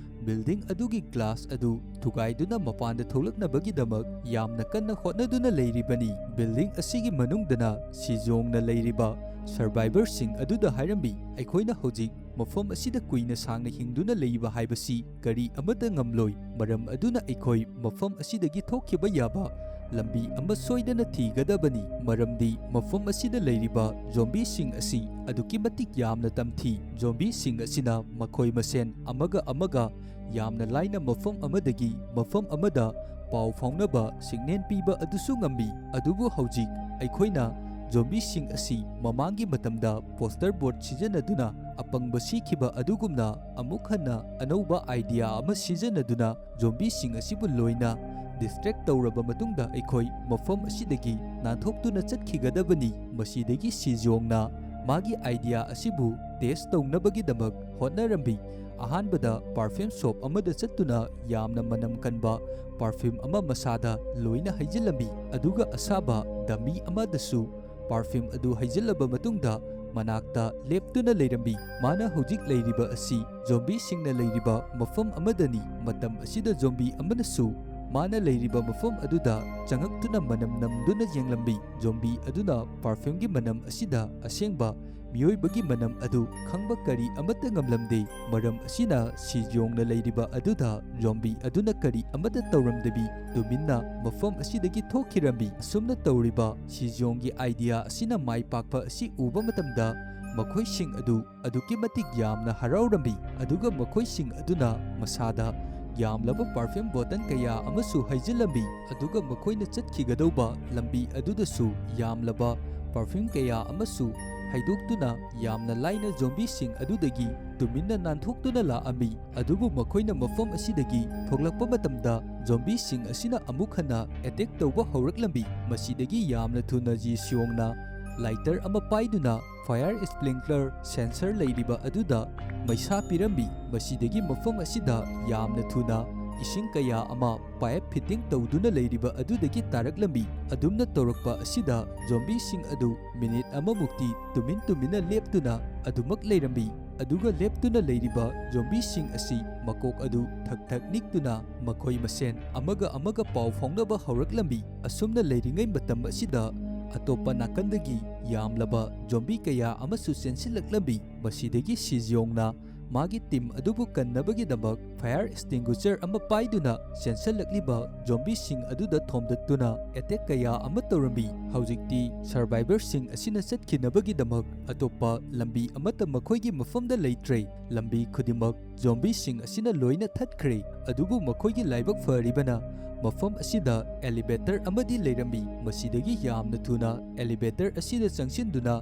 ꯕꯤꯜꯗꯤꯡ ꯑꯗꯨꯒꯤ ꯒ꯭ꯂꯥꯁ ꯑꯗꯨ ꯊꯨꯒꯥꯏꯗꯨꯅ ꯃꯄꯥꯟꯗ ꯊꯣꯛꯂꯛꯅꯕꯒꯤꯗꯃꯛ ꯌꯥꯝꯅ ꯀꯟꯅ ꯍꯣꯠꯅꯗꯨꯅ ꯂꯩꯔꯤꯕꯅꯤ꯫ ꯕꯤꯜꯗꯤꯡ ꯑꯁꯤꯒꯤ ꯃꯅꯨꯡꯗꯅ ꯁꯤꯖꯣꯡꯅ ꯂꯩꯔꯤꯕ ꯁꯔꯚꯥꯏꯚꯔꯁꯤꯡ ꯑꯗꯨꯗ ꯍꯥꯏꯔꯝꯃꯤ, ꯑꯩꯈꯣꯏꯅ ꯍꯧꯖꯤꯛ ꯃꯐꯝ ꯑꯁꯤꯗ ꯀꯨꯏꯅ ꯁꯥꯡꯅ ꯍꯤꯡꯗꯨꯅ ꯂꯩꯕ ꯍꯥꯏꯕꯁꯤ ꯀꯔꯤ ꯑꯃꯠꯇ ꯉꯝꯂꯣꯏ, ꯃꯔꯝ ꯑꯗꯨꯅ ꯑꯩꯈꯣꯏ ꯃꯐꯝ ꯑꯁꯤꯗꯒꯤ ꯊꯣꯛꯈꯤꯕ ꯌꯥꯕ ꯂꯝꯕꯤ ꯑꯃ ꯁꯣꯏꯗꯅ ꯊꯤꯒꯗꯕꯅꯤ, ꯃꯔꯝꯗꯤ ꯃꯐꯝ ꯑꯁꯤꯗ ꯂꯩꯔꯤꯕ ꯖꯣꯝꯕꯤꯁꯤꯡ ꯑꯁꯤ ꯑꯗꯨꯛꯀꯤ ꯃꯇꯤꯛ ꯌꯥꯝꯅ ꯇꯝꯊꯤ꯫ ꯖꯣꯝꯕꯤꯁꯤꯡ ꯑꯁꯤꯅ ꯃꯈꯣꯏ ꯃꯁꯦꯟ ꯑꯃꯒ ꯑꯃꯒ ꯌꯥꯝꯅ ꯂꯥꯏꯅ mafam amadagi mafam amada pau faunaba signal piba adusu ngambi, adubu haujik ꯑꯩꯈꯣꯏꯅ ꯖꯣꯝꯕꯤꯁꯤꯡ ꯑꯁꯤ ꯃꯃꯥꯡꯒꯤ ꯃꯇꯝꯗ ꯄꯣꯁꯇꯔ ꯕꯣꯔꯗ ꯁꯤꯖꯤꯟꯅꯗꯨꯅ ꯑꯄꯪꯕ ꯁꯤꯈꯤꯕ ꯑꯗꯨꯒꯨꯝꯅ ꯑꯃꯨꯛ ꯍꯟꯅ ꯑꯅꯧꯕ ꯑꯥꯏꯗꯤꯌꯥ ꯑꯃ ꯁꯤꯖꯤꯟꯅꯗꯨꯅ ꯖꯣꯝꯕꯤꯁꯤꯡ ꯑꯁꯤꯕꯨ ꯂꯣꯏꯅ ꯗꯤꯁꯇ꯭ꯔꯦꯛ ꯇꯧꯔꯕ ꯃꯇꯨꯡꯗ ꯑꯩꯈꯣꯏ ꯃꯐꯝ ꯑꯁꯤꯗꯒꯤ ꯅꯥꯟꯊꯣꯛꯇꯨꯅ ꯆꯠꯈꯤꯒꯗꯕꯅꯤ꯫ ꯃꯁꯤꯗꯒꯤ ꯁꯤꯖꯣꯡꯅ ꯃꯥꯒꯤ ꯑꯥꯏꯗꯤꯌꯥ ꯑꯁꯤꯕꯨ ꯇꯦꯁ ꯇꯧꯅꯕꯒꯤꯗꯃꯛ ꯍꯣꯠꯅꯔꯝꯃꯤ꯫ ꯑꯍꯥꯟꯕꯗ ꯄꯥꯔꯐ꯭ꯌꯨꯝ ꯁꯣꯞ ꯑꯃꯗ ꯆꯠꯇꯨꯅ ꯌꯥꯝꯅ ꯃꯅꯝ ꯀꯟꯕ ꯄꯥꯔꯐ꯭ꯌꯨꯝ ꯑꯃ ꯃꯁꯥꯗ ꯂꯣꯏꯅ ꯍꯩꯖꯤꯜꯂꯝꯃꯤ, ꯑꯗꯨꯒ ꯑꯁꯥꯕ ꯗꯝꯃꯤ ꯑꯃꯗꯁꯨ ꯄꯥꯔꯐ꯭ꯌꯨꯝ ꯑꯗꯨ ꯍꯩꯖꯤꯜꯂꯕ ꯃꯇꯨꯡꯗ ꯃꯅꯥꯛꯇ ꯂꯦꯞꯇꯨꯅ ꯂꯩꯔꯝꯃꯤ꯫ ꯃꯥꯅ ꯍꯧꯖꯤꯛ ꯂꯩꯔꯤꯕ ꯑꯁꯤ ꯖꯣꯝꯕꯤꯁꯤꯡꯅ ꯂꯩꯔꯤꯕ ꯃꯐꯝ ꯑꯃꯗꯅꯤ꯫ ꯃꯇꯝ ꯑꯁꯤꯗ ꯖꯣꯝꯕꯤ ꯑꯃꯅꯁꯨ ꯃꯥꯅ ꯂꯩꯔꯤꯕ ꯃꯐꯝ ꯑꯗꯨꯗ ꯆꯪꯉꯛꯇꯨꯅ ꯃꯅꯝ ꯅꯝꯗꯨꯅ ꯌꯦꯡꯂꯝꯃꯤ꯫ ꯖꯣꯝꯕꯤ ꯑꯗꯨꯅ ꯄꯥꯔꯐ꯭ꯌꯨꯝꯒꯤ ꯃꯅꯝ ꯑꯁꯤꯗ ꯑꯁꯦꯡꯕ ꯃꯤꯑꯣꯏꯕꯒꯤ ꯃꯅꯝ ꯑꯗꯨ ꯈꯪꯕ ꯀꯔꯤ ꯑꯃꯠꯇ ꯉꯝꯂꯝꯗꯦ꯫ ꯃꯔꯝ ꯑꯁꯤꯅ ꯁꯤꯖꯣꯡꯅ ꯂꯩꯔꯤꯕ ꯑꯗꯨꯗ ꯖꯣꯝꯕꯤ ꯑꯗꯨꯅ ꯀꯔꯤ ꯑꯃꯠꯇ ꯇꯧꯔꯝꯗꯕꯤ ꯇꯨꯃꯤꯟꯅ ꯃꯐꯝ ꯑꯁꯤꯗꯒꯤ ꯊꯣꯛꯈꯤꯔꯝꯃꯤ꯫ ꯑꯁꯨꯝꯅ ꯇꯧꯔꯤꯕ ꯁꯤꯖꯣꯡꯒꯤ ꯑꯥꯏꯗꯤꯌꯥ ꯑꯁꯤꯅ ꯃꯥꯏ ꯄꯥꯛꯄ ꯑꯁꯤ ꯎꯕ ꯃꯇꯝꯗ ꯃꯈꯣꯏꯁꯤꯡ ꯑꯗꯨ ꯑꯗꯨꯛꯀꯤ ꯃꯇꯤꯛ ꯌꯥꯝꯅ ꯍꯔꯥꯎꯔꯝꯃꯤ, ꯑꯗꯨꯒ ꯃꯈꯣꯏꯁꯤꯡ ꯑꯗꯨꯅ ꯃꯁꯥꯗ ꯌꯥꯝꯂꯕ ꯄꯥꯔꯐ꯭ꯌꯨꯝ ꯕꯣꯇꯜ ꯀꯌꯥ ꯑꯃꯁꯨ ꯍꯩꯖꯤꯜꯂꯝꯃꯤ, ꯑꯗꯨꯒ ꯃꯈꯣꯏꯅ ꯆꯠꯈꯤꯒꯗꯧꯕ ꯂꯝꯕꯤ ꯑꯗꯨꯗꯁꯨ ꯌꯥꯝꯂꯕ ꯄꯥꯔꯐ꯭ꯌꯨꯝ ꯀꯌꯥ ꯑꯃꯁꯨ ꯍꯩꯗꯣꯛꯇꯨꯅ ꯌꯥꯝꯅ ꯂꯥꯏꯅ ꯖꯣꯝꯕꯤꯁꯤꯡ ꯑꯗꯨꯗꯒꯤ ꯇꯨꯃꯤꯟꯅ ꯅꯥꯟꯊꯣꯛꯇꯨꯅ ꯂꯥꯛꯑꯝꯃꯤ꯫ ꯑꯗꯨꯕꯨ ꯃꯈꯣꯏꯅ ꯃꯐꯝ ꯑꯁꯤꯗꯒꯤ ꯊꯣꯛꯂꯛꯄ ꯃꯇꯝꯗ ꯖꯣꯝꯕꯤꯁꯤꯡ ꯑꯁꯤꯅ ꯑꯃꯨꯛ ꯍꯟꯅ ꯑꯦꯇꯦꯛ ꯇꯧꯕ ꯍꯧꯔꯛꯂꯝꯃꯤ꯫ ꯃꯁꯤꯗꯒꯤ ꯌꯥꯝꯅ ꯊꯨꯅ ꯖꯤꯁꯤꯌꯣꯡꯅ ꯂꯥꯏꯇꯔ ꯑꯃ ꯄꯥꯏꯗꯨꯅ ꯐꯥꯌꯔ ꯁ꯭ꯄ꯭ꯂꯤꯡꯀꯂꯔ ꯁꯦꯟꯁꯔ ꯂꯩꯔꯤꯕ ꯑꯗꯨꯗ ꯃꯩꯁꯥ ꯄꯤꯔꯝꯃꯤ꯫ ꯃꯁꯤꯗꯒꯤ ꯃꯐꯝ ꯑꯁꯤꯗ ꯌꯥꯝꯅ ꯊꯨꯅ ꯏꯁꯤꯡ ꯀꯌꯥ ꯑꯃ ꯄꯥꯏꯞ ꯐꯤꯠꯇꯤꯡ ꯇꯧꯗꯨꯅ ꯂꯩꯔꯤꯕ ꯑꯗꯨꯗꯒꯤ ꯇꯥꯔꯛꯂꯝꯃꯤ꯫ ꯑꯗꯨꯝꯅ ꯇꯧꯔꯛꯄ ꯑꯁꯤꯗ ꯖꯣꯝꯕꯤꯁꯤꯡ ꯑꯗꯨ ꯃꯤꯅꯤꯠ ꯑꯃꯃꯨꯛꯇꯤ ꯇꯨꯃꯤꯟꯅ ꯂꯦꯞꯇꯨꯅ ꯑꯗꯨꯃꯛ ꯂꯩꯔꯝꯃꯤ, ꯑꯗꯨꯒ ꯂꯦꯞꯇꯨꯅ ꯂꯩꯔꯤꯕ ꯖꯣꯝꯕꯤꯁꯤꯡ ꯑꯁꯤ ꯃꯀꯣꯛ ꯑꯗꯨ ꯊꯛ ꯊꯛ ꯅꯤꯛꯇꯨꯅ ꯃꯈꯣꯏ ꯃꯁꯦꯟ ꯑꯃꯒ ꯑꯃꯒ ꯄꯥꯎ ꯐꯥꯎꯅꯕ ꯍꯧꯔꯛꯂꯝꯃꯤ꯫ ꯑꯁꯨꯝꯅ ꯂꯩꯔꯤꯉꯩ ꯃꯇꯝ ꯑꯁꯤꯗ ꯑꯇꯣꯞꯄ ꯅꯥꯀꯟꯗꯒꯤ ꯌꯥꯝꯂꯕ ꯖꯣꯝꯕꯤ ꯀꯌꯥ ꯑꯃꯁꯨ ꯆꯦꯟꯁꯤꯜꯂꯛꯂꯝꯃꯤ꯫ ꯃꯁꯤꯗꯒꯤ ꯁꯤꯖꯣꯡꯅ ꯃꯥꯒꯤ ꯇꯤꯝ ꯑꯗꯨꯕꯨ ꯀꯟꯅꯕꯒꯤꯗꯃꯛ ꯐꯥꯌꯔ ꯑꯦꯛꯁꯇꯤꯡꯒꯨꯏꯁꯔ ꯑꯃ ꯄꯥꯏꯗꯨꯅ ꯆꯦꯟꯁꯤꯜꯂꯛꯂꯤꯕ ꯖꯣꯝꯕꯤꯁꯤꯡ ꯑꯗꯨꯗ ꯊꯣꯝꯗꯠꯇꯨꯅ ꯑꯦꯇꯦꯛ ꯀꯌꯥ ꯑꯃ ꯇꯧꯔꯝꯃꯤ꯫ ꯍꯧꯖꯤꯛꯇꯤ ꯁꯔꯚꯥꯏꯚꯔꯁꯤꯡ ꯑꯁꯤꯅ ꯆꯠꯈꯤꯅꯕꯒꯤꯗꯃꯛ ꯑꯇꯣꯞꯄ ꯂꯝꯕꯤ ꯑꯃꯠꯇ ꯃꯈꯣꯏꯒꯤ ꯃꯐꯝꯗ ꯂꯩꯇ꯭ꯔꯦ꯫ ꯂꯝꯕꯤ ꯈꯨꯗꯤꯡꯃꯛ ꯖꯣꯝꯕꯤꯁꯤꯡ ꯑꯁꯤꯅ ꯂꯣꯏꯅ ꯊꯠꯈ꯭ꯔꯦ, ꯑꯗꯨꯕꯨ ꯃꯈꯣꯏꯒꯤ ꯂꯥꯏꯕꯛ ꯐꯔꯤꯕꯅ ꯃꯐꯝ ꯑꯁꯤꯗ ꯑꯦꯂꯤꯚꯦꯇꯔ ꯑꯃꯗꯤ ꯂꯩꯔꯝꯃꯤ꯫ ꯃꯁꯤꯗꯒꯤ ꯌꯥꯝꯅ ꯊꯨꯅ ꯑꯦꯂꯤꯚꯦꯇꯔ ꯑꯁꯤꯗ ꯆꯪꯁꯤꯟꯗꯨꯅ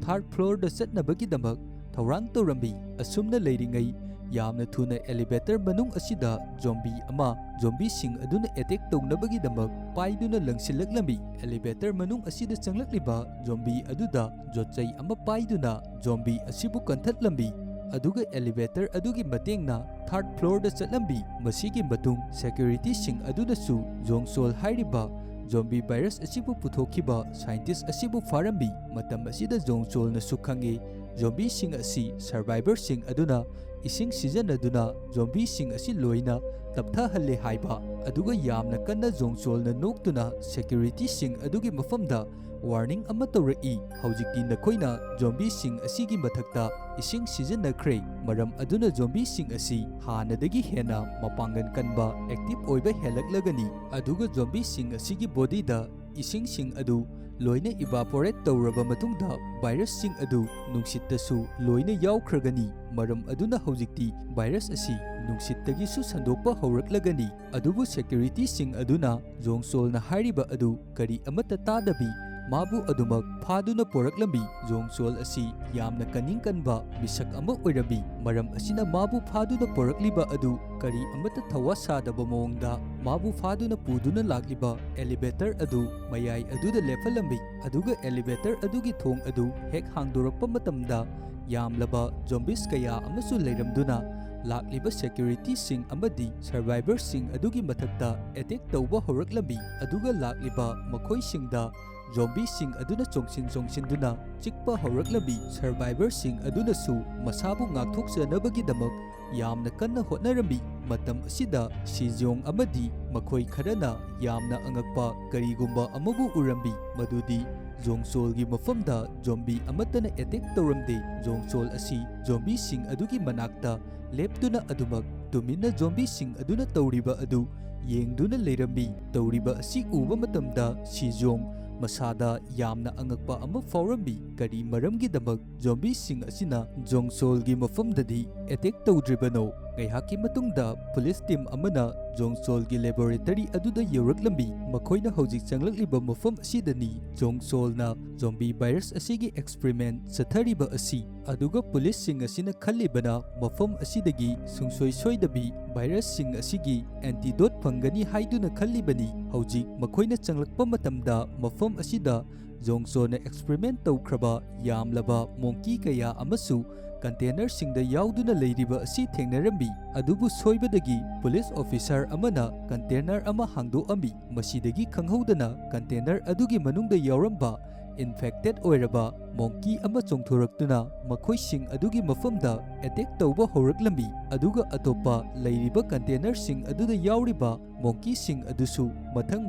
ꯊꯥꯔꯗ ꯐ꯭ꯂꯣꯔꯗ ꯆꯠꯅꯕꯒꯤꯗꯃꯛ ꯊꯧꯔꯥꯡ ꯇꯧꯔꯝꯃꯤ꯫ ꯑꯁꯨꯝꯅ ꯂꯩꯔꯤꯉꯩ ꯌꯥꯝꯅ ꯊꯨꯅ ꯑꯦꯂꯤꯚꯦꯇꯔ ꯃꯅꯨꯡ ꯑꯁꯤꯗ ꯖꯣꯝꯕꯤ ꯑꯃ ꯖꯣꯝꯕꯤꯁꯤꯡ ꯑꯗꯨꯅ ꯑꯦꯇꯦꯛ ꯇꯧꯅꯕꯒꯤꯗꯃꯛ ꯄꯥꯏꯗꯨꯅ ꯂꯪꯁꯤꯜꯂꯛꯂꯝꯃꯤ꯫ ꯑꯦꯂꯤꯚꯦꯇꯔ ꯃꯅꯨꯡ ꯑꯁꯤꯗ ꯆꯪꯂꯛꯂꯤꯕ ꯖꯣꯝꯕꯤ ꯑꯗꯨꯗ ꯖꯣꯠꯆꯩ ꯑꯃ ꯄꯥꯏꯗꯨꯅ ꯖꯣꯝꯕꯤ ꯑꯁꯤꯕꯨ ꯀꯟꯊꯠꯂꯝꯃꯤ, ꯑꯗꯨꯒ ꯑꯦꯂꯤꯚꯦꯇꯔ ꯑꯗꯨꯒꯤ ꯃꯇꯦꯡꯅ ꯊꯥꯔꯗ ꯐ꯭ꯂꯣꯔꯗ ꯆꯠꯂꯝꯃꯤ꯫ ꯃꯁꯤꯒꯤ ꯃꯇꯨꯡ ꯁꯦꯀ꯭ꯌꯨꯔꯤꯇꯤꯁꯤꯡ ꯑꯗꯨꯅꯁꯨ ꯖꯣꯡꯁꯣꯜ ꯍꯥꯏꯔꯤꯕ zombie virus asibu puthokiba scientist asibu farambi matam asida zongchol na sukhangi zombie sing asi survivor sing aduna ising season aduna zombie sing asi loina taptha halle haiba aduga yamna kanna zongchol na noktuna security sing adugi mafamda warning ama tawrai haujikti nakoina zombie sing asigi mathakta ising season na kre maram aduna zombie sing asi hanadagi hena mapangan kanba active oiba helaklagani aduga zombie sing asigi body da ising sing adu loina evaporate tawraba matungda virus sing adu nungsittasu loina yawkhragani maram aduna haujikti virus asi nungsittagi su sandokpa hawraklagani adubu security sing aduna zongchol na hairiba adu kari amata tadabi mabu adumak phaduna poraklambi zongchol asi yamna kaning kanba bisak ama oirabi maram asina mabu phaduna porakliba adu kari amata thawasa daba mongda mabu phaduna puduna lakliba elevator adu mayai aduda lefalambi aduga elevator adugi thong adu hek hangdorakpa matamda yamlaba zombies kaya amasu leiramduna lakliba security sing amadi survivor sing adugi mathakta attack tawba horaklambi aduga lakliba makhoi singda zombie sing aduna chongsin duna chikpa horaklabi survivor sing aduna su masabu ngakthoksanabagi damak yamna kanna hotnarambi matam asida sijong amadi makhoi kharana yamna angakpa karigumba amabu urambi madudi zongchol gi mafamda zombie amatana attack tawramde zongchol asi zombie sing adugi manakta leptuna adumak tumina zombie sing aduna tawriba adu yengduna leirambi tawriba asi uba matamda sijong masada yamna angakpa ama faurambi kari maramgi damak zombie sing asina zongchol gi mafamdadi attack tawdribano ngaihaki matungda police team amana zongchol gi laboratory aduda yauraklambi makhoina hojik changlakliba mafam asidani zongchol na zombie virus asigi experiment sathariba asi aduga police sing asina khallibana mafam asidagi sungsoi soidabi virus sing asigi antidote phangani haiduna khallibani hojik makhoina changlakpa matamda mafam asida zongchol na experiment tawkhraba yamlaba monkey kaya amasu container singda yauduna leiriba asi thengnarambi adubu soibadagi police officer amana container ama hangdoambi masidagi khanghaudana container adugi manungda yauramba infected oiraba monkey ama chongthораktuna makhoi sing adugi mafamda attack tawba horaklambi aduga atopa leiriba container sing aduda yauriba monkey sing adusu mathang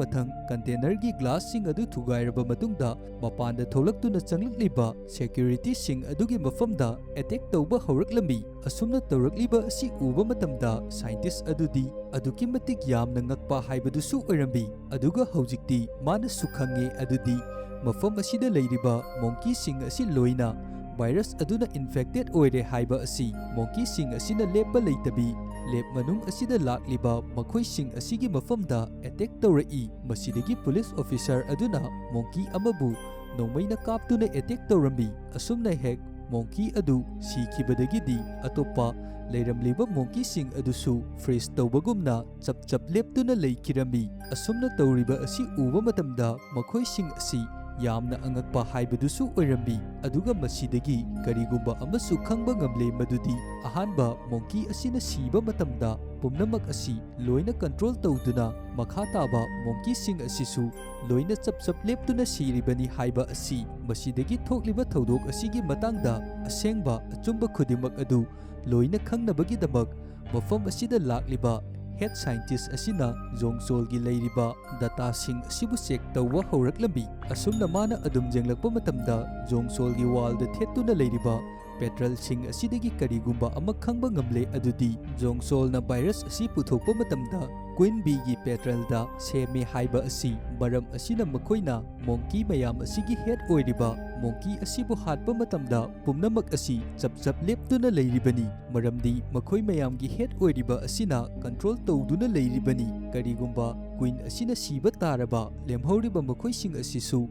container gi glass sing adu thugairaba matungda mapanda tholaktuna changlakliba security sing adugi mafamda attack tawba horaklambi asumna tawrakliba asi uba matamda scientist adudi aduki matik yamna ngakpa haibadusu oirambi aduga hojikti mana sukhange adudi mafam asida leiriba monkey sing asi loina virus aduna infected oire haiba asi monkey sing asina lepa leitabi lep manung asida lakliba makhoi sing asigi mafamda attack tawrai masidagi police officer aduna monkey amabu nongmaina kaptuna attack tawrambi asumna hek monkey adu sikibadagidi atopa leiramliba monkey sing adusu freeze tawbagumna chap leptuna leikirambi asumna tawriba asi uba matamda makhoi sing asi yamna angakpa haibadusu oirambi aduga masidagi karigumba amasu khangba ngamle madudi ahanba monkey asina siba matamda pumnamak asi loina control tawduna makha taba monkey sing asisu loina chap leptuna siribani haiba asi masidagi thokliba thodok asigi matangda asengba achumba khudimak adu loina khangnabagi damak mafam asida lakliba head scientist asina zongchol gi leiriba data sing asibu check tawwa horaklambi asumna mana adum jenglakpa matamda zongchol gi wall da thetuna leiriba petrol sing asidagi karigumba ama khangba ngamle adudi zongchol na virus asi puthokpa matamda queen bee gi petrol da seme haiba asi maram asina makhoina monkey mayam asigi head oiriba monkey asibu hatpa matamda pumnamak asi chap leptuna leiribani maramdi makhoi mayam gi head oiriba asina control tawduna leiribani karigumba queen asina siba taraba lemhoriba makhoi sing asisu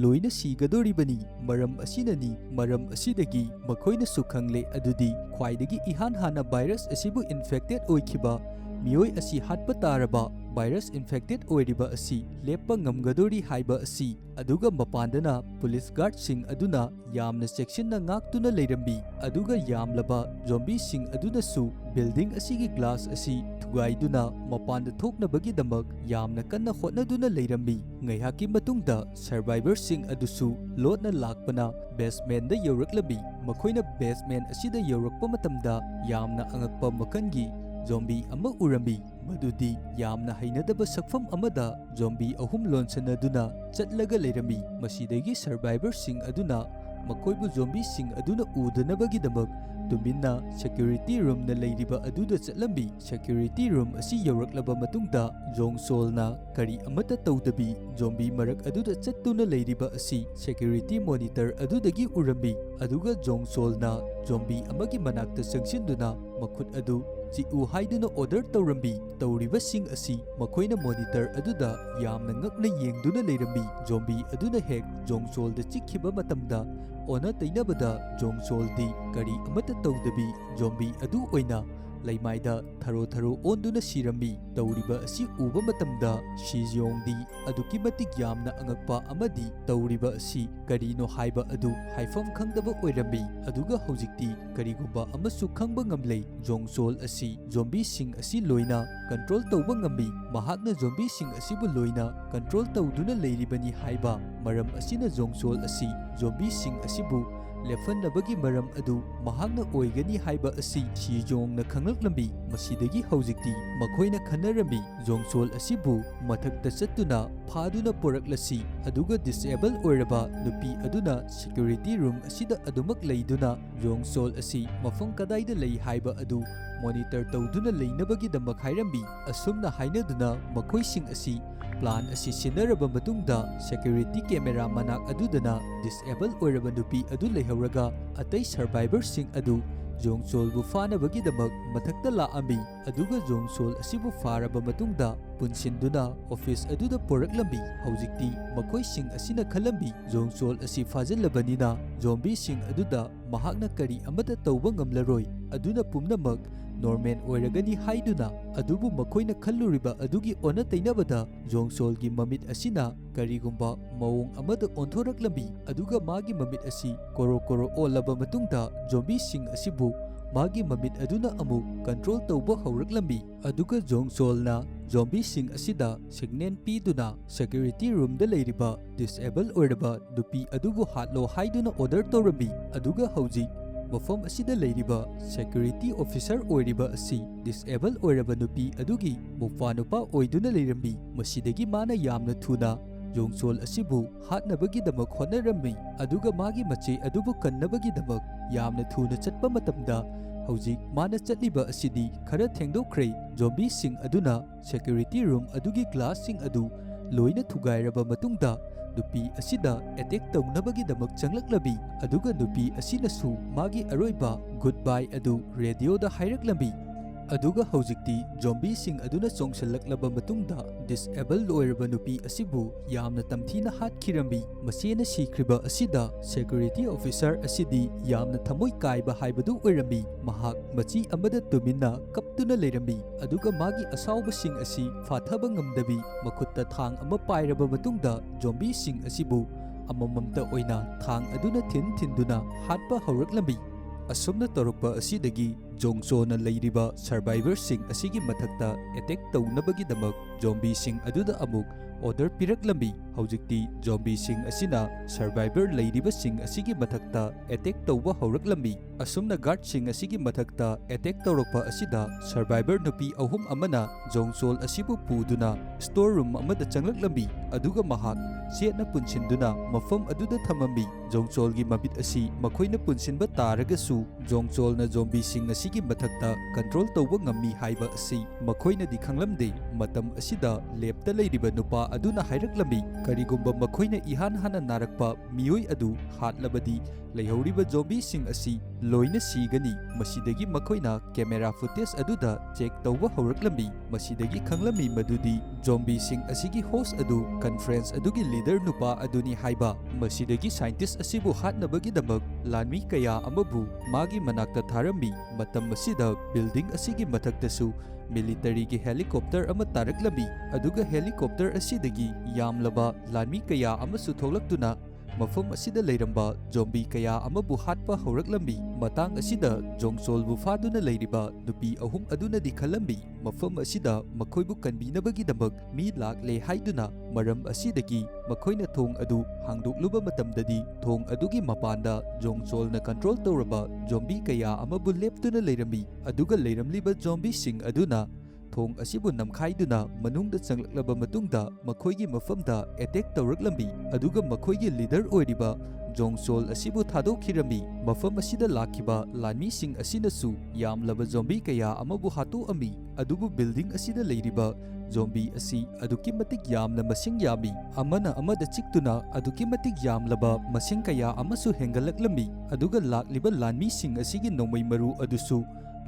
loina sigadoribani maram asinani maram asidagi makhoina sukhangle adudi khwaidagi ihan hana virus asibu infected oikhiba mioi asi hatpa taraba virus infected oiriba asi lepa ngamgadori haiba asi aduga mapandana police guard sing aduna yamna section na ngaktuna leirambi aduga yamlaba zombie sing aduna su building asigi glass asi thugaiduna mapanda thoknabagi damak yamna kanna hotnaduna leirambi ngaihaki matungda survivor sing adusu lotna lakpana basement da yoraklabi makhoina basement asida yorakpa matamda yamna angakpa makangi zombie ama urambi madudi yamna hainadaba sakfam amada zombie ahum lonsanaduna chatlaga leirami masidagi survivor sing aduna makoibu zombie sing aduna udanabagi damak tuminna security room na leiriba aduda chatlambi security room asi yoraklaba matungda jongsol na kari amata tawdabi zombie marak aduda chattuna leiriba asi security monitor adudagi urambi aduga jongsol na zombie amagi manakta sangsinduna makhut adu Jiu haiduna order taurambi tauribasing asi makoina monitor aduda yamna ngakna yengduna leirambi zombie aduna hek jongsol da chikhiba matamda ona tainabada jongsol di kari amata tawdabi zombie adu oina leimaida tharo onduna sirambi tauriba asi uba matamda shijong di aduki matik yamna angakpa amadi tauriba asi karino haiba adu haifam khangdaba oirambi aduga hojikti karigumba amasu khangba ngamlei jongsol asi zombie sing asi loina control tawba ngambi mahakna zombie sing asibu loina control tawduna leiribani haiba maram asina jongsol asi zombie sing asibu lefanabagi maram adu mahakna oigani haiba asi shijongna khanglaklambi masidagi hojikti makhoina khanarami jongsol asibu mathakta chattuna phaduna poraklasi aduga disable oiraba nupi aduna security room asida adumak leiduna jongsol asi mafam kadaida lei haiba adu monitor tawduna leinabagi damak hairambi asumna hainaduna makhoising asi plan asi sinaraba matungda security camera manak adudana disable oiraba nupi adu leihauraga atai survivor sing adu jongsol bu fanabagi damak mathakta laambi aduga jongsol asibu faraba matungda punsinduna office aduda poraklambi hojikti makhoi sing asina khalambi jongsol asi fajallabanina zombie sing aduda mahakna kari amata tawba ngamlaroi aduna pumnamak normal oiragani haiduna adubu makhoina khalluriba adugi ona tainabada jongsol gi mamit asina karigumba maung amada onthoraklambi aduga magi mamit asi koro olaba matungda zombie sing asibu magi mamit aduna amu control tawba hauraklambi aduga jongsol na zombie sing asida signal piduna security room da leiriba disable oiraba dupi adubu hatlo haiduna order tawrambi aduga hauji mafam asida leiriba security officer oiriba asi disable oiraba nupi adugi mufanupa oiduna leirambi masidagi mana yamna thuna jongsol asibu hatnabagi damak honarambi aduga magi mache adubu kannabagi damak yamna thuna chatpa matamda hojik mana chatliba asidi khara thengdokkhre zombie sing aduna security room adugi glass sing adu loina thugairaba matungda nupi asida attack tawnabagi damak changlaklabi aduga nupi asinasu magi aroiba goodbye adu radio da hairaklambi aduga hojikti zombie sing aduna chongsallaklaba matungda disable oiraba nupi asibu yamna tamthina hatkirambi masena sikhriba asida security officer asidi yamna thamoi kaiba haibadu oirambi mahak machi amada tuminna kaptuna leirambi aduga magi asauba sing asi fathaba ngamdabi makhutta thang ama pairaba matungda zombie sing asibu amamamta oina thang aduna thinduna hatpa hauraklambi asumna torokpa asidagi jongsona leiriba survivor sing asigi mathakta attack tawnabagi damak zombie sing aduda amuk order piraklambi hojikti zombie sing asina survivor leiriba sing asigi mathakta attack tawba hauraklambi asumna guard sing asigi mathakta attack tawrokpa asida survivor nupi ahum amana jongsol asibu puduna store room amada changlaklambi aduga mahak setna punsinduna mafam aduda thamambi jongsol gi mabit asi makhoina punsinba taragasu jongsol na zombie sing asigi mathakta control tawba ngammi haiba asi makhoina di khanglamde matam asida lepta leiriba nupa aduna hairaklambi karigumba makhoina ihan hana narakpa miyoi adu hatlabadi leihoriba zombie sing asi loina sigani masidagi makhoina camera footage aduda check tawba hauraklambi masidagi khanglami madudi zombie sing asigi host adu conference adugi leader nupa aduni haiba masidagi scientist asibu hatnabagi damak lanmi kaya amabu magi manakta tharambi matam masida building asigi mathaktasu military-gi helicopter ama taraklabi aduga helicopter asidagi yamlaba lanmi kaya amasu tholaktuna mafam asida leiramba zombie kaya amabu hatpa hauraklambi matang asida jongsolbu faduna leiriba nupi ahum aduna di khalambi mafam asida makhoibu kanbinabagi damak mi lakle haiduna maram asidagi makhoina thong adu hangdokluba matamdadi thong adugi mapanda jongsolna control tawraba zombie kaya amabu leptuna leirambi aduga leiramliba zombie sing aduna thong asibu namkhaiduna manungda changlaklaba matungda makhoigi mafamda attack tawraklambi aduga makhoigi leader oiriba jongsol asibu thadokhirambi mafam asida lakhiba lanmi sing asinasu yamlaba zombie kaya amabu hatu ami adubu building asida leiriba zombie asi aduki matik yamna masing yami amana amada chiktuna aduki matik yamlaba masing kaya amasu hengalaklambi aduga lakliba lanmi sing asigi nomai maru adusu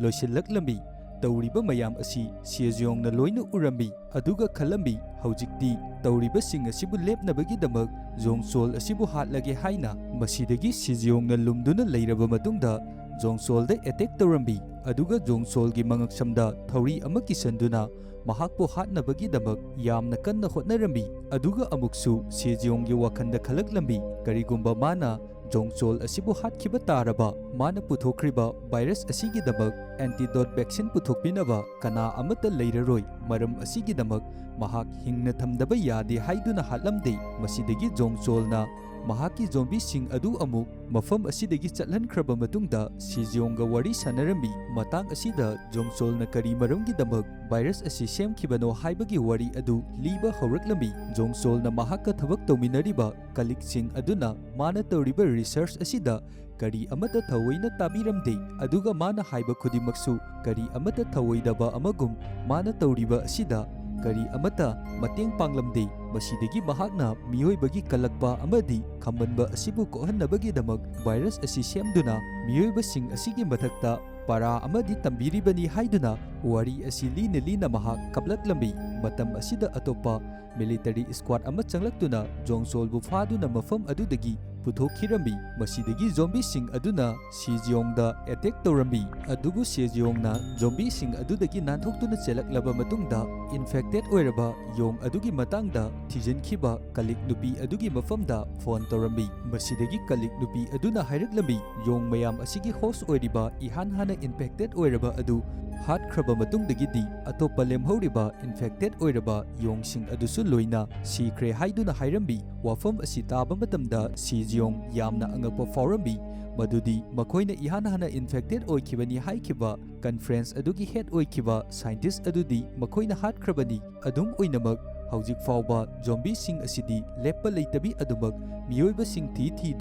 loisilaklambi तौरीबा मयाम असी सियजोंगना लोइना उरम्बी अदुगा खलम्बी हौजिक्ति तौरीबा सिंग असिबु लेपनबगीदमक जोंगसोल असिबु हाटलगे हाइना मसीदगी सियजोंगना लुमदुना लेरबा मतुंगदा जोंगसोलदा attack तौरम्बी अदुगा जोंगसोलगी मंगक्समदा थौरी अमा किसनदुना महाकपो हाटनबगीदमक यामना कन्ना होटनरम्बी अदुगा अमुकसु सियजोंगगी वाखंदा खलकलम्बी करिगुम्बा माना जोंगसोल असिबु हाटखिबा तारबा माना पुथोखरिबा virus असिगीदमक antidote vaccine पुथोकपिनबा कना अमता लेररोय मरम असिगीदमक महाक हिंगना थमदबा यादे हाइदुना हाटलमदे मसिदगी जोंगसोलना महाकी zombie सिंग अदु अमुक मफम असिदगी चलहनख्रबा मतुंगदा सिजियोंगा वारी सनरम्बी मतांग असिदा जोंगसोलना करी मरमगीदमक वायरस असि सेमखिबनो हाइबगी वारी अदु लीबा हौरकलम्बी जोंगसोलना महाका थबक तौमिनरिबा कलिक सिंग अदुना माना तौरिबा रिसर्च असिदा करी अमता थवैना ताबिरमदे अदुगा माना हाइबा खुदिमक्सु करी अमता थवैदबा अमगुम माना तौरिबा असिदा करी अमता मतेंग पांगलमदे मसीदगी महाकना मियोइबगी कलकपा अमदी खमनबा असिबु कोहन्नबगीदमक वायरस असि सेमदुना मियोइबसिंग असिगी मथक्ता पारा अमदी तंबिरिबनी हाइदुना वारी असि लीना लीना महाक कपलकलम्बी मतम असिदा अतोपा मिलिटरी स्क्वाड अमा चंगलक्तुना जोंगसोलबु फादुना मफम अदुदगी पुथोखिरम्बी मसीदगी जोंबी सिंग अदुना सिजियोंगदा अटैक तौरम्बी अदुबु सिजियोंगना जोंबी सिंग अदुदगी नाथोक्तुना चेलकलबा मतुंगदा infected ओइरबा Yong अदुगी मतंगदा थिजिनखिबा कलिक नुपी अदुगी मफमदा phone तौरम्बी मसीदगी कलिक नुपी अदुना हाइरकलम्बी Yong मयाम असिगी host ओइरिबा इहान हाना इन्फेक्टेड ओइरबा अदु हाटख्रबा मतुंगदगिदी अतोप्पा लेमहौरिबा इन्फेक्टेड ओइरबा योंगसिंग अदुसु लोइना सीख्रे हाइदुना हाइरम्बी वाफम असि ताबा मतमदा सिजियोंग यामना अंगपा फाउरम्बी मदुदी मखोइना इहान हाना इन्फेक्टेड ओइखिबनी हाइखिबा कॉन्फ्रेंस अदुगी हेड ओइखिबा साइंटिस्ट अदुदी मखोइना हाटख्रबनी अदुम ओइनमक हौजिक फाउबा जोंबी सिंग असिदी लेप्पा लेतबी अदुमक मियोइबा सिंग थी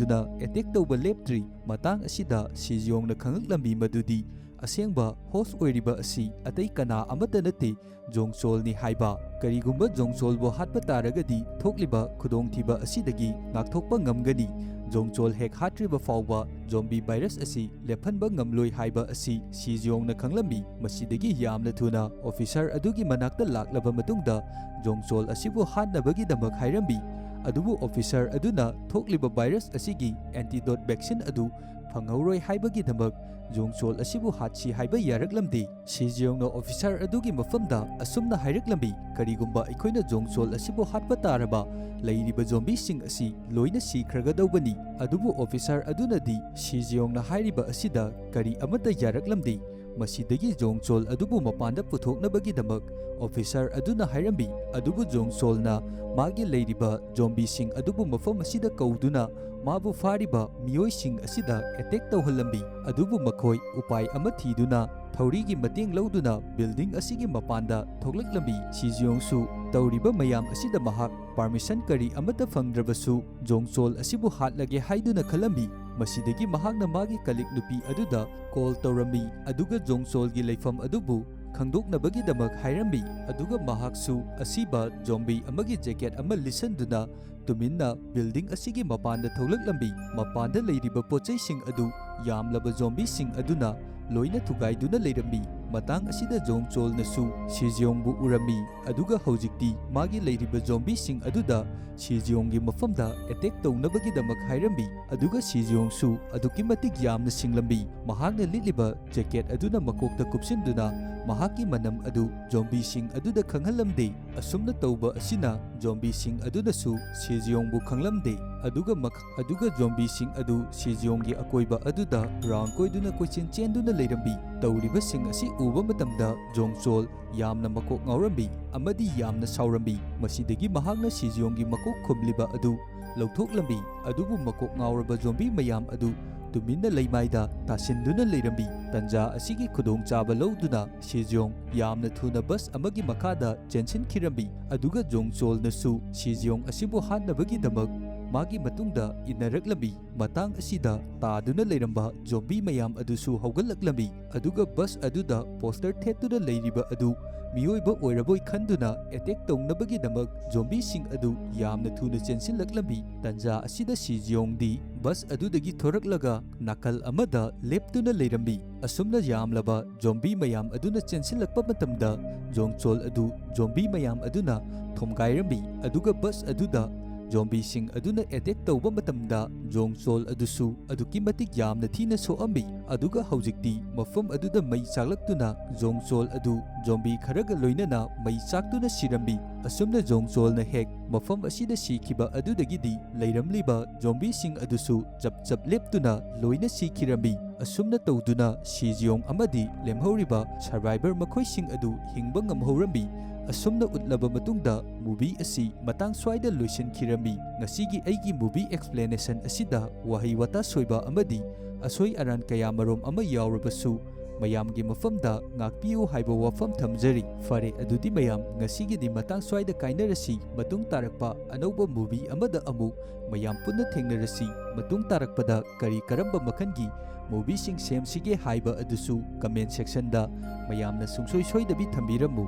अटैक तौबा लेप्ट्री मतांग असिदा सिजियोंगना खंगलम्बी मदुदी असेंबा होस्ट ओइरिबा असि अतै कना अमत नते जोंगसोलनी हाइबा करिगुम्बा जोंगसोलबो हाटबा तारगदी थोकलिबा खुदोंथिबा असिदगी नाकथोकपा ngमगनी जोंगसोल हेक हाट्रिबा फाउबा जोंबी वायरस असि लेफनबा ngमलोय हाइबा असि सिजियोंगना खंगलम्बी मसिदगी यामना थुना ऑफिसर अदुगी मनाक्ता लाक्लबा मतुंगदा जोंगसोल असिबु हाटनबगी दमक हाइरम्बी अदुबु ऑफिसर अदुना थोकलिबा वायरस असिगी एंटीडोट वैक्सीन अदु फंगौरोय हाइबगी दमक जोंगसोल असिबु हाटसी हाइबा यारकलमदे सिजियोंगना ऑफिसर अदुगी मफमदा असुमना हाइरकलम्बी करिगुम्बा अखोइना जोंगसोल असिबु हाटबा तारबा लेरिबा जोंबी सिंग असि लोइना सीख्रगदौबनी अदुबु ऑफिसर अदुनदी सिजियोंगना हाइरिबा असिदा करी अमता यारकलमदे मसीदगी जोंगसोल अदुबु मपानदा पुथोकनबगीदमक ऑफिसर अदुना हाइरम्बी अदुबु जोंगसोलना मागी लेरिबा जोंबी सिंग अदुबु मफम असिदा कौदुना माबु फारिबा मियोइ सिंग असिदा अटैक तौहलम्बी अदुबु मखोइ उपाय अमा थीदुना थौरीगी मतेंग लौदुना बिल्डिंग असिगी मपानदा थोकलकलम्बी सिजियोंगसु तौरिबा मयाम असिदा महाक परमिशन करी अमता फंगद्रबसु जोंगसोल असिबु हाटलगे हाइदुना खलम्बी मसीदगी महाकना मागी कलिक नुपी अदुदा कॉल तौरम्बी अदुगा जोंगसोलगी लेफम अदुबु खंगदोकनबगीदमक हाइरम्बी अदुगा महाकसु असिबा जोंबी अमगी जैकेट अमा लिसनदुना तुमिन्ना बिल्डिंग असिगी मपानदा थोकलकलम्बी मपानदा लेरिबा पोचैसिंग अदु यामलबा जोंबी सिंग अदुना लोइना थुगाइदुना लेरम्बी matang asida Jongchol nasu Sejongbu urami aduga hojikti magi leiriba zombie sing aduda Sejonggi mafamda attack tawnabagidamak hairambi aduga Sejongsu aduki matik yamna singlambi mahakna litliba jacket aduna makokta kupsinduna mahaki manam adu zombie sing aduda khanghalamde asumna tawba asina zombie sing aduna su Sejongbu khanglamde aduga zombie sing adu Sejonggi akoiba aduda round koiduna koichin chenduna leirambi tawriba sing asi uba matamda Jongchol yamna makok ngaurambi amadi yamna saurambi masidagi mahakna Sejonggi makok khumliba adu lauthoklambi adubu makok ngauraba zombie mayam adu tuminna leimaida tasinduna leirambi tanja asigi khudong chaba lauduna Sejong yamna thuna bus amagi makada chensin khirambi aduga Jongchol nasu Sejong asibu hanabagi damak magi matungda inaraklambi matang asida taduna leiramba zombie mayam adusu haugalaklambi aduga bus aduda poster thetuna leiriba adu miyoiba oiraboi khanduna attack tongnabagi damak zombie sing adu yamna thuna chensinlaklambi tanja asida Sejongdi bus adudagi thoraklaga nakal amada leptuna leirambi asumna yamlaba zombie mayam aduna chensinlakpa matamda Jongchol adu zombie mayam aduna thomgairambi aduga bus aduda zombie sing aduna attack tawba matamda Jongchol adusu aduki matik yamna thina soambi aduga hojikti mafam aduda mai chaklaktuna Jongchol adu zombie kharaga loinana mai chaktuna sirambi asumna Jongchol na hek mafam asida sikhiba adudagidi leiramliba zombie sing adusu chap leptuna loina sikhirambi asumna tawduna Sejong amadi lemhoriba survivor makhoi sing adu hingba ngamhorambi asumna utlaba matungda movie asi matang swaida loisin khirami ngasigi aigi movie explanation asida wahi wata soiba amadi asoi aran kaya marom ama yawrabasu mayamgi mafamda ngakpiu haiba wafam thamjari fare adudi mayam ngasigi di matang swaida kainarasi matung tarakpa anauba movie amada amu mayam punna thengnarasi matung tarakpada kari karamba makhangi movie sing sem sige haiba adusu comment section da mayamna sungsoi soidabi thambiramu